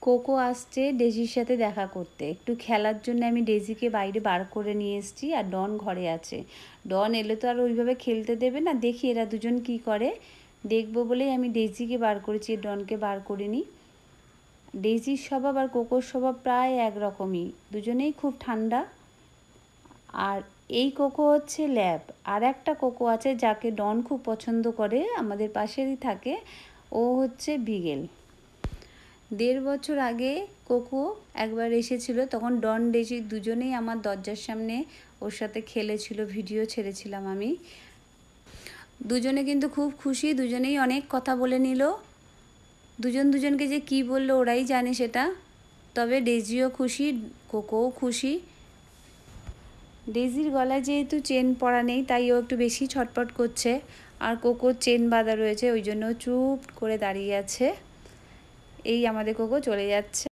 Cocoa আসছে ডেজির সাথে দেখা করতে। একটু খেলার জন্য আমি ডেজিকে বাইরে বার করে নিয়ে এসেছি, আর ডন ঘরে আছে। ডন এলে তো আর ওইভাবে খেলতে দেবে না, দেখি এরা দুজন কি করে দেখবো বলেই আমি ডেজিকে বার করেছি, ডনকে বার করিনি। ডেজির স্বভাব আর কোকোর স্বভাব প্রায় একরকমই, দুজনেই খুব ঠান্ডা। আর এই কোকো হচ্ছে ল্যাব। আর একটা কোকো আছে যাকে ডন খুব পছন্দ করে, আমাদের পাশেরই থাকে, ও হচ্ছে বিগেল। 1.5 বছর আগে কোকো একবার এসেছিল, তখন ডন ডেজি দুজনেই আমার দরজার সামনে ওর সাথে খেলেছিল, ভিডিও ছেড়েছিলাম আমি। দুজনে কিন্তু খুব খুশি, দুজনেই অনেক কথা বলে নিল। দুজনকে যে কি বললো ওরাই জানে সেটা। তবে ডেজিও খুশি, কোকোও খুশি। ডেজির গলায় যেহেতু চেন পরা নেই, তাই ও একটু বেশি ছটপট করছে, আর কোকোর চেন বাঁধা রয়েছে, ওই জন্য চুপ করে দাঁড়িয়ে আছে। এই আমাদের কোকো চলে যাচ্ছে।